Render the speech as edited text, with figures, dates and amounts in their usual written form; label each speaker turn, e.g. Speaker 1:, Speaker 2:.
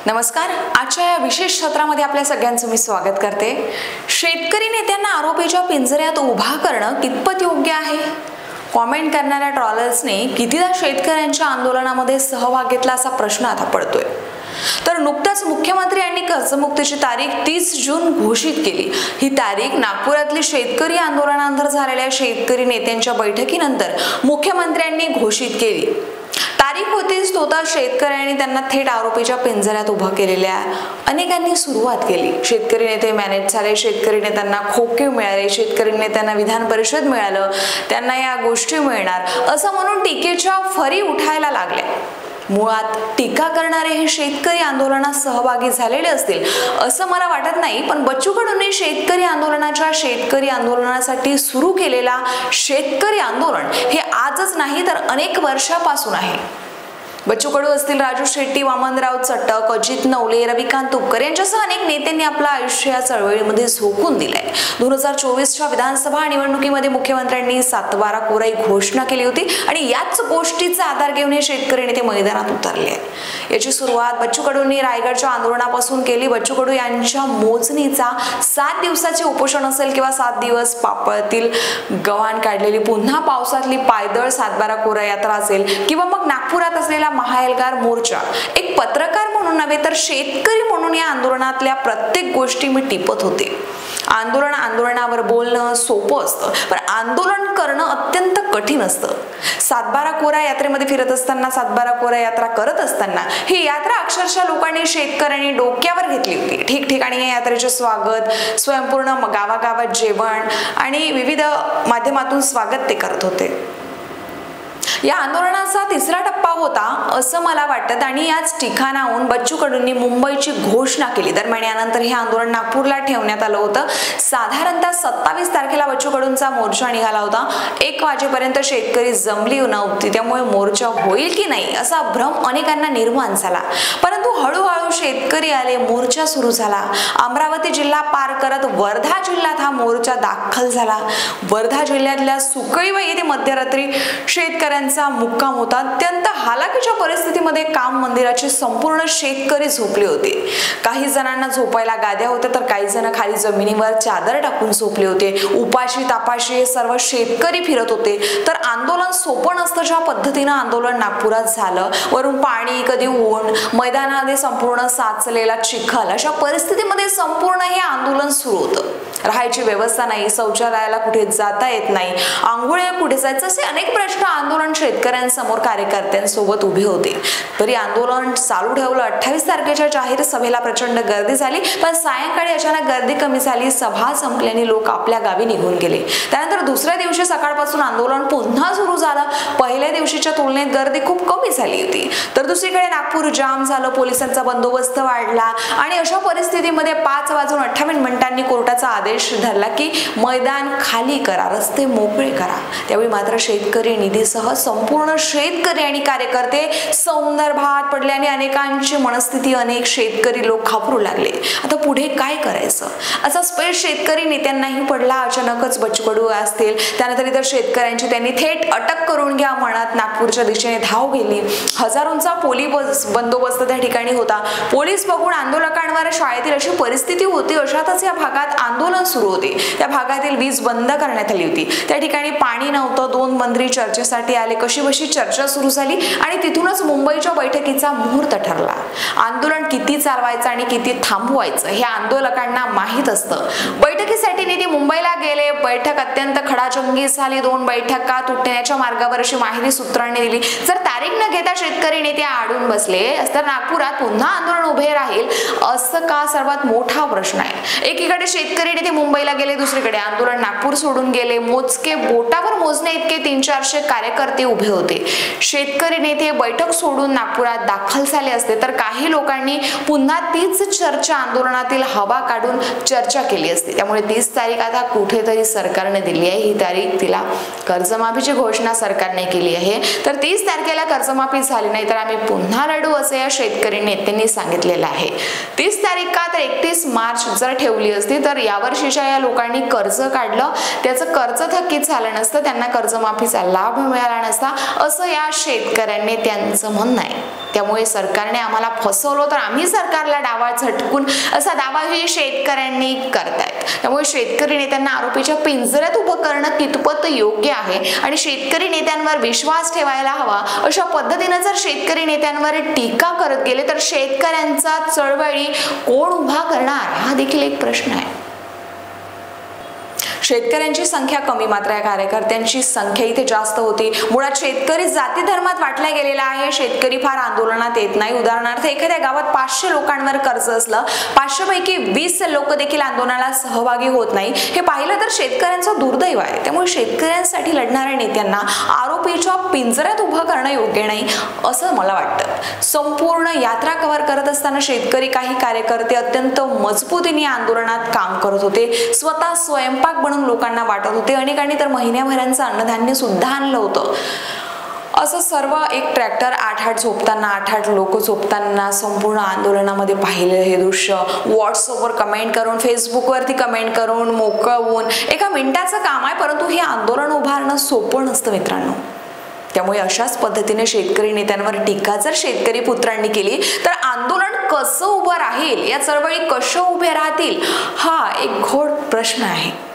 Speaker 1: नमस्कार. आजच्या या विशेष सत्रामध्ये आपल्या सगळ्यांचं मी स्वागत करते. शेतकरी नेत्यांना आरोपीच्या पिंजऱ्यात उभा करणं कितपत योग्य आहे? कॉमेंट करणाऱ्या ट्रॉलर्सने कितीदा शेतकऱ्यांच्या आंदोलनामध्ये सहभाग घेतला असा प्रश्न आता पडतोय. तर नुकताच मुख्यमंत्री यांनी कर्जमुक्तीची तारीख 30 जून घोषित केली. ही तारीख नागपुरातली शेतकरी आंदोलनानंतर झालेल्या शेतकरी नेत्यांच्या बैठकीनंतर मुख्यमंत्र्यांनी घोषित केली. तारीख होतीच तोता शेतकऱ्यांनी त्यांना थेट आरोपीच्या पिंजऱ्यात उभं केलेल्या अनेकांनी सुरुवात केली. शेतकरी नेते मॅनेज झाले, शेतकरी नेत्यांना खोके मिळाले, शेतकरी नेत्यांना विधान परिषद मिळालं, त्यांना या गोष्टी मिळणार असं म्हणून टीकेच्या फरी उठायला लागल्या. मुळात टीका करणारे हे शेतकरी आंदोलनात सहभागी झालेले असतील असं मला वाटत नाही. पण बच्चू कडूंनी शेतकरी आंदोलनासाठी सुरू केलेला शेतकरी आंदोलन हे आजच नाही तर अनेक वर्षापासून आहे. बच्चू कडू असतील, राजू शेट्टी, वामनराव चटक, अजित नवले, रविकांत तुपकर यांच्यासह अनेक नेत्यांनी आपलं आयुष्य या चळवळीमध्ये झोकून दिलंय. 2024च्या विधानसभा निवडणुकीमध्ये मुख्यमंत्र्यांनी 7/12 कोराई घोषणा केली होती आणि याच गोष्टीचा आधार घेऊन हे शेतकरी नेते मैदानात उतरले. याची सुरुवात बच्चू कडूंनी रायगडच्या आंदोलनापासून केली. बच्चू कडू यांच्या मोजणीचा 7 दिवसाचे उपोषण असेल किंवा 7 दिवस पापळतील गव्हाण काढलेली पुन्हा पावसातली पायदळ 7/12 कोराई यात्रा असेल किंवा मग नागपुरात असलेला महाएल्गार मोर्चा. एक पत्रकार म्हणून नव्हे तर शेतकरी म्हणून या आंदोलनातल्या प्रत्येक गोष्टी मी टिपत होते. आंदोलनावर बोलणं सोपं असतं पण आंदोलन करणं अत्यंत कठीण असतं. 7/12 कोरा यात्रेमध्ये फिरत असताना, 7/12 कोरा यात्रा करत असताना ही यात्रा अक्षरशः लोकांनी, शेतकऱ्यांनी डोक्यावर घेतली होती. ठिकठिकाणी या यात्रेचे स्वागत, स्वयंपूर्ण गावागावात जेवण आणि विविध माध्यमातून स्वागत ते करत होते. या आंदोलनाचा 3रा टप्पा होता असं मला वाटतं आणि याच ठिकाणाहून बच्चू कडूंनी मुंबईची घोषणा केली. दरम्यान यानंतर हे आंदोलन नागपूरला ठेवण्यात आलं होतं. साधारणतः 27 तारखेला बच्चू कडूंचा मोर्चा निघाला होता. 1 वाजेपर्यंत शेतकरी जमली नव्हती, त्यामुळे मोर्चा होईल की नाही असा भ्रम अनेकांना निर्माण झाला. परंतु हळूहळू शेतकरी आले, मोर्चा सुरू झाला. अमरावती जिल्हा पार करत वर्धा जिल्ह्यात हा मोर्चा दाखल झाला. वर्धा जिल्ह्यातल्या सुकळीवा येथे मध्यरात्री शेतकऱ्यांचा मुक्काम होता. अत्यंत हालाकीच्या परिस्थितीमध्ये काम मंदिराचे संपूर्ण शेतकरी झोपले होते. काही जणांना झोपायला गाद्या होत्या तर काही जण खाली जमिनीवर चादर टाकून झोपले होते. उपाशी तापाशी हे सर्व शेतकरी फिरत होते. तर आंदोलन सोपं नसतं. ज्या पद्धतीनं आंदोलन नागपुरात झालं, वरून पाणी, कधी ऊन, मैदानामध्ये संपूर्ण साचलेला चिखल, अशा परिस्थितीमध्ये संपूर्ण हे आंदोलन सुरू होतं. राहायची व्यवस्था नाही, शौचालयाला कुठे जाता येत नाही, आंघोळीला कुठे जायचं, असे अनेक प्रश्न आंदोलन शेतकऱ्यांसमोर कार्यकर्त्यांसोबत उभे होते. तरी आंदोलन चालू ठेवलं. 28 तारखेच्या जाहीर सभेला प्रचंड गर्दी झाली, पण सायंकाळी अचानक गर्दी कमी झाली. सभा संपल्याने लोक आपल्या गावी निघून गेले. त्यानंतर दुसऱ्या दिवशी सकाळपासून आंदोलन पुन्हा सुरू झालं. पहिल्या दिवशीच्या तुलनेत गर्दी खूप कमी झाली होती. तर दुसरीकडे नागपूर जाम झालं, पोलिसांचा बंदोबस्त वाढला आणि अशा परिस्थितीमध्ये 5:58 कोर्टाचा आदेश धरला की मैदान खाली करा, रस्ते मोकळे करा. त्यावेळी मात्र शेतकरी निधीसह संपूर्ण शेतकरी आणि कार्यकर्ते संदर्भात पडल्याने अनेकांची मनस्थिती, अनेक शेतकरी लोक घाबरू लागले. आता पुढे काय करायचं असा स्पेस शेतकरी नेत्यांनाही पडला. अचानकच बच्चू कडू असतील, त्यानंतर इतर शेतकऱ्यांची त्यांनी थेट अटक करून घ्या म्हणत नागपूरच्या दिशेने धाव गेली. हजारोंचा पोलीस बंदोबस्त त्या ठिकाणी होता. पोलीस बघून आंदोलकांवर शाळेतील अशी परिस्थिती होती. अशातच या भागात आंदोलन सुरू होते. त्या भागातील वीज बंद करण्यात आली होती. त्या ठिकाणी पाणी नव्हतं. 2 मंत्री चर्चेसाठी आले. कशीबशी चर्चा सुरू झाली आणि तिथूनच मुंबईच्या बैठकीचा मुहूर्त ठरला. आंदोलन किती चालवायचं आणि किती थांबवायचं हे आंदोलकांना माहीत असतं. बैठकीसाठी नेते मुंबईला गेले. बैठक अत्यंत खडाजंगी झाली. 2 बैठका तुटण्याच्या मार्गावर अशी माहिती सूत्रांनी दिली. जर तारीख न घेता शेतकरी नेते आडून बसले तर नागपुरात पुन्हा आंदोलन उभे राहील असं का, सर्वात मोठा प्रश्न आहे. एकीकडे शेतकरी नेते मुंबईला गेले, दुसरीकडे आंदोलन नागपूर सोडून गेले. मोजके बोटावर मोजणे इतके 300-400 कार्यकर्ते उभे होते. शेतकरी नेते बैठक सोडून नागपुरात दाखल झाले असते तर काही लोकांनी पुन्हा तीच चर्चा, आंदोलनातील हवा काढून चर्चा केली असते. त्यामुळे 30 तारीख आता कुठेतरी सरकारने दिली आहे. ही तारीख, तिला कर्जमाफीची घोषणा सरकारने केली आहे. तर 30 तारखेला कर्जमाफी झाली नाही तर आम्ही पुन्हा लढू असे या शेतकरी नेत्यांनी सांगितलेलं आहे. 30 तारीख का तर 31 मार्च जर ठेवली असती तर यावर वर्षीच्या या लोकांनी कर्ज काढलं, त्याचं कर्ज थकीत झालं नसतं, त्यांना कर्जमाफीचा लाभ मिळाला नसता, असं या शेतकऱ्यांनी त्यांचं म्हणणं आहे. त्यामुळे सरकारने आम्हाला फसवलं तर आम्ही सरकारला डावा झटकून असा दावा हे शेतकऱ्यांनी करतायत. त्यामुळे शेतकरी नेत्यांना आरोपीच्या पिंजऱ्यात उभं करणं कितपत योग्य आहे आणि शेतकरी नेत्यांवर विश्वास ठेवायला हवा, अशा पद्धतीने जर शेतकरी नेत्यांवर टीका करत गेले तर शेतकऱ्यांचा चळवळी कोण उभा करणार हा देखील एक प्रश्न आहे. शेतकऱ्यांची संख्या कमी मात्र या कार्यकर्त्यांची संख्या इथे जास्त होती. मुळात शेतकरी जाती धर्मात वाटला गेलेला आहे. शेतकरी फार आंदोलनात येत नाही. उदाहरणार्थ एखाद्या गावात 500 लोकांवर कर्ज असलं, 500 पैकी 20 लोक देखील आंदोलनाला सहभागी होत नाही. हे पाहिलं तर शेतकऱ्यांचं दुर्दैव आहे. त्यामुळे शेतकऱ्यांसाठी लढणाऱ्या नेत्यांना आरोपीच्या पिंजऱ्यात उभं करणं योग्य नाही असं मला वाटतं. संपूर्ण यात्रा कव्हर करत असताना शेतकरी काही कार्यकर्ते अत्यंत मजबूतीने आंदोलनात काम करत होते. स्वतः स्वयंपाक बनवून लोकांना वाटत होते. अनेकांनी तर महिन्याभरांचं अन्नधान्य सुद्धा आणलं होतं. असं सर्व एक ट्रॅक्टर 8-8 झोपताना, 8-8 लोक झोपताना संपूर्ण आंदोलनामध्ये पाहिलं हे दृश्य. व्हॉट्सअपवर कमेंट करून, फेसबुकवरती कमेंट करून मोकळवून एका मिनिटाचं काम आहे, परंतु हे आंदोलन उभारणं सोपं नसतं मित्रांनो. त्यामुळे अशाच पद्धतीने शेतकरी नेत्यांवर टीका जर शेतकरी पुत्रांनी केली तर आंदोलन कसं उभं राहील, या चळवळी कशा उभ्या राहतील हा एक घोर प्रश्न आहे.